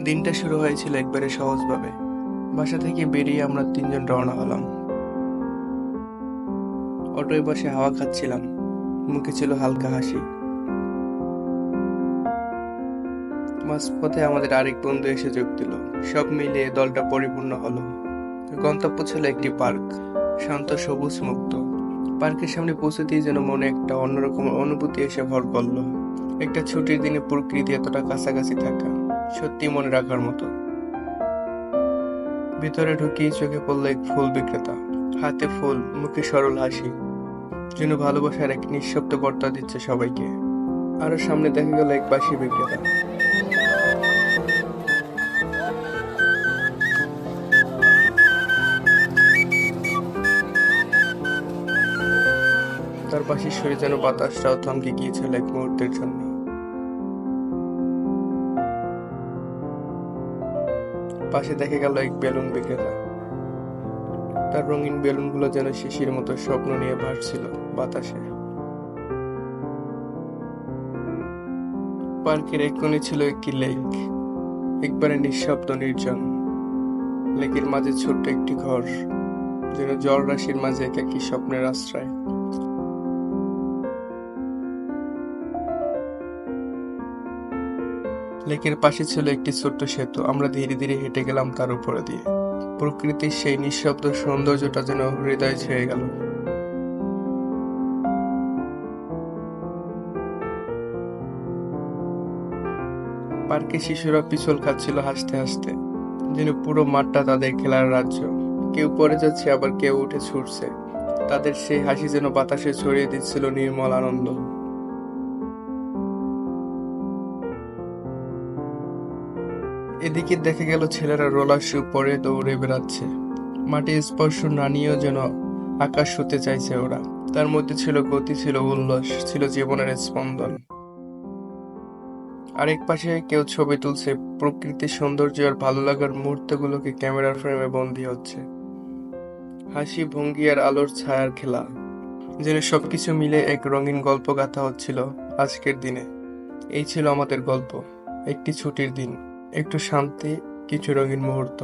দিনটা শুরু হয়েছিল একবারে সহজভাবে। বাসা থেকে বেরিয়ে আমরা তিনজন রওনা হলাম। অটোয় বসে হাওয়া খাচ্ছিলাম, মুখে ছিল হালকা হাসি। মাঝপথে আমাদের আরেক বন্ধু এসে যোগ দিল। সব মিলিয়ে দলটা পরিপূর্ণ হলো। গন্তব্য ছিল একটি পার্ক, শান্ত সবুজ মুক্ত। পার্কের সামনে পৌঁছতেই যেন মনে একটা অন্যরকম অনুভূতি এসে ভর করলো। একটা ছুটির দিনে প্রকৃতি এতটা কাছাকাছি থাকা সত্যি মনে রাখার মতো। ভিতরে ঢুকেই চোখে পড়ল এক ফুল বিক্রেতা, হাতে ফুল, মুখে সরল হাসি, যেন ভালোবাসার এক নিঃশব্দ বার্তা দিচ্ছে সবাইকে। আরো সামনে দেখা গেল এক বাঁশি বিক্রেতা। তার বাঁশির সুরে যেন বাতাসটাও থমকে গিয়েছিল এক মুহূর্তের জন্য। পাশে দেখা গেল এক বেলুন বিক্রেতা। তার রঙিন বেলুনগুলো যেন শিশির মতো স্বপ্ন নিয়ে ভাসছিল বাতাসে। পার্কের এক কোণে ছিল একটি লেক, একবারে নিঃশব্দ নির্জন। লেকের মাঝে ছোট্ট একটি ঘর, যেন জল রাশির মাঝে একাকী স্বপ্নের আশ্রয়। লেকের পাশে ছিল একটি ছোট্ট সেতু। আমরা ধীরে ধীরে হেঁটে গেলাম তার উপরে দিয়ে। প্রকৃতির সেই নিঃশব্দ সৌন্দর্যটা যেন হৃদয় ছুঁয়ে গেল। পার্কে শিশুরা পিছল খাচ্ছিল হাসতে হাসতে, যেন পুরো মাঠটা তাদের খেলার রাজ্য। কেউ পড়ে যাচ্ছে, আবার কেউ উঠে ছুটছে। তাদের সেই হাসি যেন বাতাসে ছড়িয়ে দিচ্ছিল নির্মল আনন্দ। এদিকে দেখা গেল ছেলেরা রোলার শু পরে দৌড়ে বেড়াচ্ছে। মাটি স্পর্শ না নিয়েও যেন আকাশ ছুঁতে চাইছে ওরা। তার মধ্যে ছিল গতি, ছিল উল্লাস, ছিল জীবনের স্পন্দন। আরেক পাশে কেউ ছবি তুলছে, প্রকৃতির সৌন্দর্য আর ভালো লাগার মুহূর্তগুলোকে ক্যামেরার ফ্রেমে বন্দী হচ্ছে। হাসি, ভঙ্গি আর আলোর ছায়ার খেলা, যেন সবকিছু মিলে এক রঙিন গল্প গাথা হচ্ছিল আজকের দিনে। এই ছিল আমাদের গল্প, একটি ছুটির দিন, একটু শান্তি, কিছু রঙিন মুহূর্ত।